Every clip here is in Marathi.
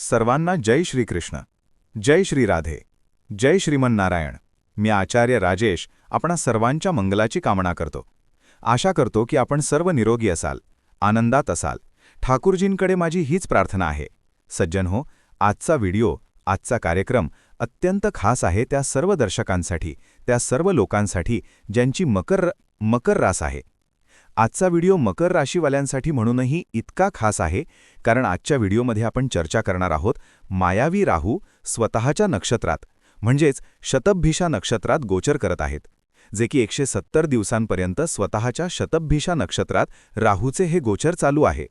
सर्वांना जय श्रीकृष्ण, जय श्री राधे, जय श्रीमन्नारायण. मी आचार्य राजेश आपणा सर्वांच्या मंगलाची कामना करतो. आशा करतो की आपण सर्व निरोगी असाल, आनंदात असाल. ठाकूरजींकडे माझी हीच प्रार्थना आहे. सज्जन हो, आजचा व्हिडिओ, आजचा कार्यक्रम अत्यंत खास आहे त्या सर्व दर्शकांसाठी, त्या सर्व लोकांसाठी ज्यांची मकर रास आहे. आजचा व्हिडिओ मकर राशीवाल्यांसाठी म्हणूनही इतका खास आहे कारण आजच्या व्हिडिओमध्ये आपण चर्चा करणार आहोत मायावी राहू स्वतःच्या नक्षत्रात म्हणजेच शतभिषा नक्षत्रात गोचर करत आहेत, जे की 170 दिवसांपर्यंत स्वतःच्या शतभिषा नक्षत्रात राहूचे हे गोचर चालू आहे,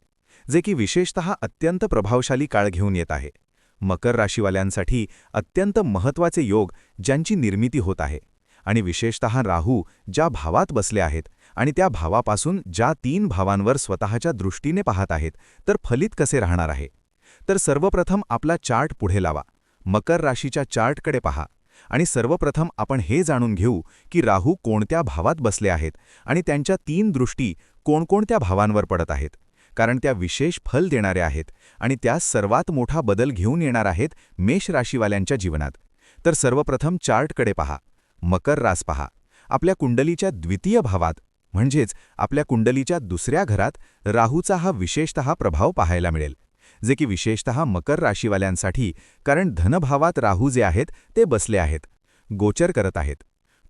जे की विशेषतः अत्यंत प्रभावशाली काळ घेऊन येत आहे. मकर राशीवाल्यांसाठी अत्यंत महत्त्वाचे योग ज्यांची निर्मिती होत आहे आणि विशेषतः राहू ज्या भावात बसले आहेत आणि त्या भावापासून ज्या 3 भावांवर स्वतःच्या दृष्टीने पाहत आहेत, तर फलित कसे राहणार आहे. तर सर्वप्रथम आपला चार्ट पुढे लावा, मकर राशीच्या चार्टकडे पहा आणि सर्वप्रथम आपण हे जाणून घेऊ की राहू कोणत्या भावात बसले आहेत आणि त्यांच्या 3 दृष्टी कोणकोणत्या भावांवर पडत आहेत, कारण त्या विशेष फल देणाऱ्या आहेत आणि त्यास सर्वात मोठा बदल घेऊन येणार आहेत मेष राशीवाल्यांच्या जीवनात. तर सर्वप्रथम चार्टकडे पहा, मकर रास पहा. आपल्या कुंडलीच्या द्वितीय भावात म्हणजेच आपल्या कुंडलीच्या दुसऱ्या घरात राहूचा हा विशेषतः प्रभाव पाहायला मिळेल, जे की विशेषतः मकर राशीवाल्यांसाठी, कारण धनभावात राहू जे आहेत ते बसले आहेत, गोचर करत आहेत.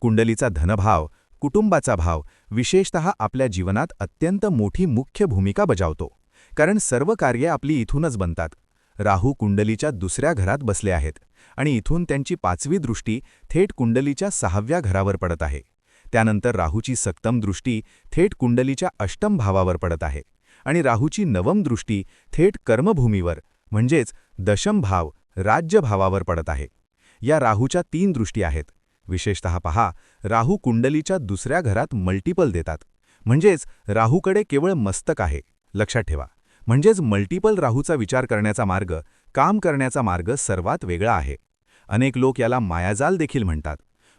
कुंडलीचा धनभाव, कुटुंबाचा भाव विशेषतः आपल्या जीवनात अत्यंत मोठी मुख्य भूमिका बजावतो, कारण सर्व कार्ये आपली इथूनच बनतात. राहू कुंडलीच्या दुसऱ्या घरात बसले आहेत आणि इथून त्यांची 5वी दृष्टी थेट कुंडलीच्या 6व्या घरावर पडत आहे. त्यानंतर राहूची सप्तम दृष्टी थेट कुंडलीच्या 8म भावावर पडत आहे आणि राहूची 9म दृष्टी थेट कर्मभूमीवर म्हणजेच 10म भाव राज्य भावावर पडत आहे. या राहूच्या 3 दृष्टी आहेत. विशेषतः पहा, राहू कुंडलीच्या दुसऱ्या घरात मल्टिपल देतात, म्हणजेच राहूकडे केवळ मस्तक आहे. लक्षात ठेवा, म्हणजेच मल्टिपल राहूचा विचार करण्याचा मार्ग, काम करण्याचा मार्ग सर्वात वेगळा आहे. अनेक लोक याला मायाजाल देखील म्हणतात,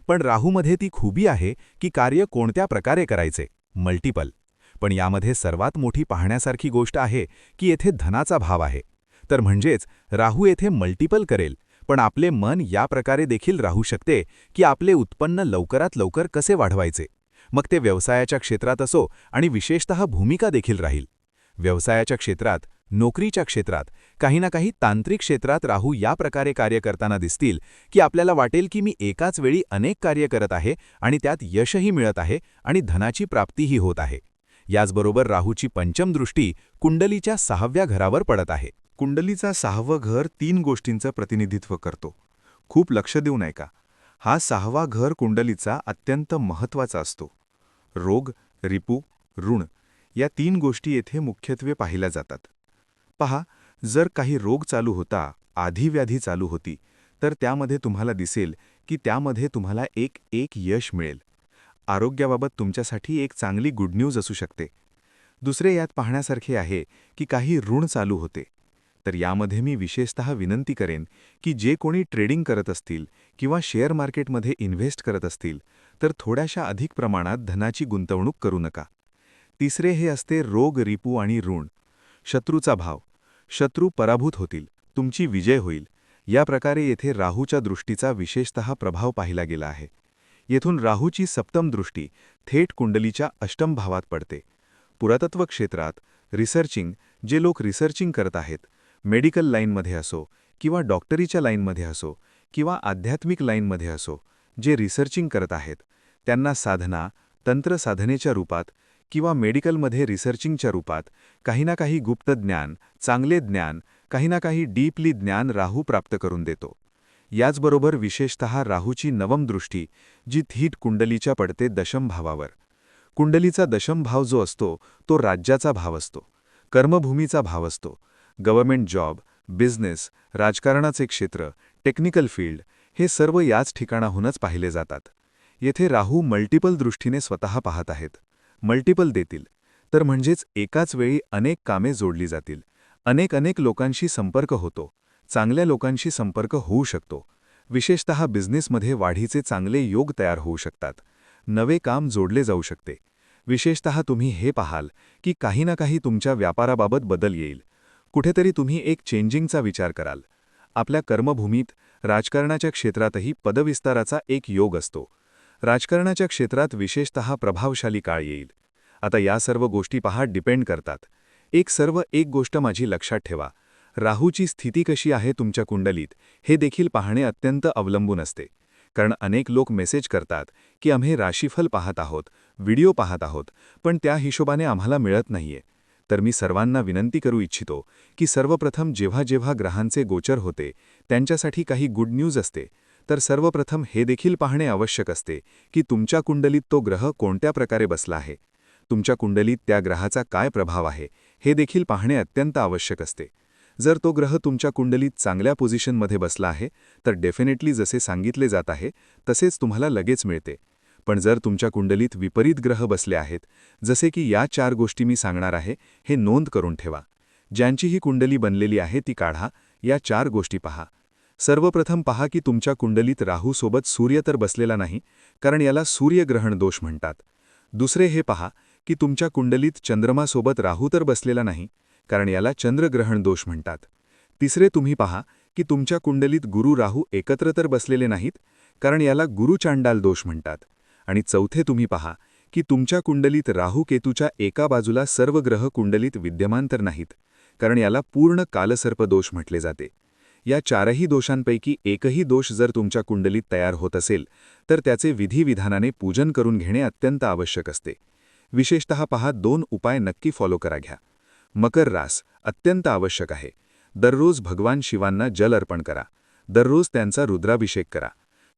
पण राहूमध्ये ती खूबी आहे की कार्य कोणत्या प्रकारे करायचे, मल्टिपल. पण यामध्ये सर्वात मोठी पाहण्यासारखी गोष्ट आहे की येथे धनाचा भाव आहे. तर म्हणजेच राहू येथे मल्टिपल करेल, पण आपले मन या प्रकारे देखील राहू शकते की आपले उत्पन्न लवकरात लवकर कसे वाढवायचे. मग ते व्यवसायाच्या क्षेत्रात असो आणि विशेषतः भूमिका देखील राहील. व्यवसायाच्या क्षेत्रात, नोकरीच्या क्षेत्रात, काही ना काही तांत्रिक क्षेत्रात राहू या प्रकारे कार्य करताना दिसतील की आपल्याला वाटेल की मी एकाच वेळी अनेक कार्य करत आहे आणि त्यात यशही मिळत आहे आणि धनाची प्राप्तीही होत आहे. याचबरोबर राहूची 5म दृष्टी कुंडलीच्या 6व्या घरावर पडत आहे. कुंडलीचा 6वं घर 3 गोष्टींचं प्रतिनिधित्व करतो. खूप लक्ष देऊन ऐका. हा 6वा घर कुंडलीचा अत्यंत महत्त्वाचा असतो. रोग, रिपू, ऋण या 3 गोष्टी येथे मुख्यत्वे पाहिल्या जातात. पहा, जर काही रोग चालू होता, आधीव्याधी चालू होती, तर त्यामध्ये तुम्हाला दिसेल की त्यामध्ये तुम्हाला एक यश मिळेल. आरोग्याबाबत तुमच्यासाठी एक चांगली गुड न्यूज असू शकते. दुसरे यात पाहण्यासारखे आहे की काही ऋण चालू होते, तर यामध्ये मी विशेषतः विनंती करेन की जे कोणी ट्रेडिंग करत असतील किंवा शेअर मार्केटमध्ये इन्व्हेस्ट करत असतील, तर थोड्याशा अधिक प्रमाणात धनाची गुंतवणूक करू नका. तिसरे हे असते रोग, रिपू आणि ऋण. शत्रूचा भाव. शत्रू पराभूत होतील, तुमची विजय होईल. या प्रकारे येथे राहूच्या दृष्टीचा विशेषतः प्रभाव पाहिला गेला आहे. येथून राहूची 7म दृष्टी थेट कुंडलीच्या 8म भावात पडते. पुरातत्व क्षेत्रात, रिसर्चिंग, जे लोक रिसर्चिंग करत आहेत, मेडिकल लाईनमध्ये असो किंवा डॉक्टरीच्या लाईनमध्ये असो किंवा आध्यात्मिक लाईनमध्ये असो, जे रिसर्चिंग करत आहेत, त्यांना साधना, तंत्रसाधनेच्या रूपात किंवा मेडिकलमध्ये रिसर्चिंगच्या रूपात काही ना काही गुप्त ज्ञान, चांगले ज्ञान, काही ना काही डीपली ज्ञान राहू प्राप्त करून देतो. याचबरोबर विशेषतः राहूची 9म दृष्टी जी थेट कुंडलीच्या पडते 10म भावावर. कुंडलीचा 10म भाव जो असतो तो राज्याचा भाव असतो, कर्मभूमीचा भाव असतो. गव्हर्नमेंट जॉब, बिझनेस, राजकारणाचे क्षेत्र, टेक्निकल फील्ड हे सर्व याच ठिकाणाहूनच पाहिले जातात. येथे राहू मल्टिपल दृष्टीने स्वतः पाहत आहेत. मल्टिपल देतील, तर म्हणजेच एकाच वेळी अनेक कामे जोडली जातील. अनेक लोकांशी संपर्क होतो, चांगल्या लोकांशी संपर्क होऊ शकतो. विशेषतः बिझनेसमध्ये वाढीचे चांगले योग तयार होऊ शकतात. नवे काम जोडले जाऊ शकते. विशेषतः तुम्ही हे पाहाल की काही ना काही तुमच्या व्यापाराबाबत बदल येईल. कुठेतरी तुम्ही एक चेंजिंगचा विचार कराल. आपल्या कर्मभूमीत, राजकारणाच्या क्षेत्रातही पदविस्ताराचा एक योग असतो. राजकारणाच्या क्षेत्रात विशेषतः प्रभावशाली काळ येईल. आता या सर्व गोष्टी डिपेंड करतात. एक गोष्ट माझी लक्षात ठेवा. राहूची स्थिती कशी आहे तुमच्या कुंडलीत हे देखील पाहणे अत्यंत अवलंबून असते. कारण अनेक लोक मेसेज करतात की आम्ही राशीफल पाहत आहोत, व्हिडिओ पाहत आहोत, पण त्या हिशोबाने आम्हाला मिळत नाहीये. तर मी सर्वांना विनंती करू इच्छितो की सर्वप्रथम जेव्हा जेव्हा ग्रहांचे गोचर होते त्यांच्यासाठी काही गुड न्यूज असते, तर सर्वप्रथम हे देखील पाहणे आवश्यक असते की तुमच्या कुंडलीत तो ग्रह कोणत्या प्रकारे बसला आहे. तुमच्या कुंडलीत त्या ग्रहाचा काय प्रभाव आहे हे देखील पाहणे अत्यंत आवश्यक असते. जर तो ग्रह तुमच्या कुंडलीत चांगल्या पोझिशनमध्ये बसला आहे तर डेफिनेटली जसे सांगितले जात आहे तसेच तुम्हाला लगेच मिळते. पण जर तुमच्या कुंडलीत विपरीत ग्रह बसले आहेत, जसे की या 4 गोष्टी मी सांगणार आहे, हे नोंद करून ठेवा. ज्यांची ही कुंडली बनलेली आहे ती काढा. या 4 गोष्टी पहा. सर्वप्रथम पहा की तुमच्या कुंडलीत राहूसोबत सूर्य तर बसलेला नाही, कारण याला सूर्यग्रहण दोष म्हणतात. दुसरे हे पहा की तुमच्या कुंडलीत चंद्रमासोबत राहू तर बसलेला नाही, कारण याला चंद्रग्रहण दोष म्हणतात. तिसरे तुम्ही पहा की तुमच्या कुंडलीत गुरु राहू एकत्र तर बसलेले नाहीत, कारण याला गुरुचांडाल दोष म्हणतात. आणि चौथे तुम्ही पहा की तुमच्या कुंडलीत राहू केतूच्या एका बाजूला सर्व ग्रह कुंडलीत विद्यमान तर नाहीत, कारण याला पूर्ण कालसर्प दोष म्हटले जाते. या 4ही दोषांपैकी एकही दोष जर तुमच्या कुंडलीत तयार होत असेल तर त्याचे विधिविधानाने पूजन करून घेणे अत्यंत आवश्यक असते. विशेषतः पहा 2 उपाय नक्की फॉलो करा घ्या. मकर रास अत्यंत आवश्यक आहे. दररोज भगवान शिवांना जल अर्पण करा. दररोज त्यांचा रुद्राभिषेक करा.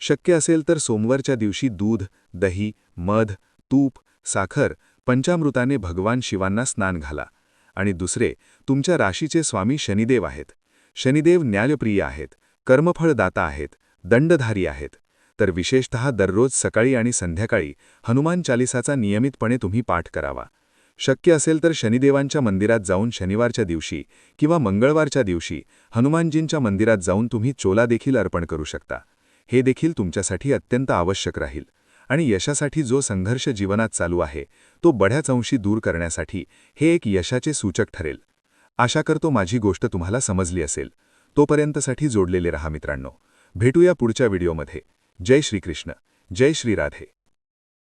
शक्य असेल तर सोमवारच्या दिवशी दूध, दही, मध, तूप, साखर, पंचामृताने भगवान शिवांना स्नान घाला. आणि दुसरे, तुमच्या राशीचे स्वामी शनिदेव आहेत. शनिदेव न्यायप्रिय आहेत, कर्मफळदाता आहेत, दंडधारी आहेत. तर विशेषतः दररोज सकाळी आणि संध्याकाळी हनुमान चालिसाचा नियमितपणे तुम्ही पाठ करावा. शक्य असेल तर शनिदेवांच्या मंदिरात जाऊन शनिवारच्या दिवशी किंवा मंगळवारच्या दिवशी हनुमानजींच्या मंदिरात जाऊन तुम्ही चोला देखील अर्पण करू शकता. हे देखील तुमच्यासाठी अत्यंत आवश्यक राहील. आणि यशासाठी जो संघर्ष जीवनात चालू आहे तो बढ्याच अंशी दूर करण्यासाठी हे एक यशाचे सूचक ठरेल. आशा करतो माझी गोष्ट तुम्हाला समजली असेल. तोपर्यंतसाठी जोडलेले रहा मित्रांनो. भेटूया पुढच्या व्हिडिओमध्ये. जय श्रीकृष्ण, जय श्री राधे.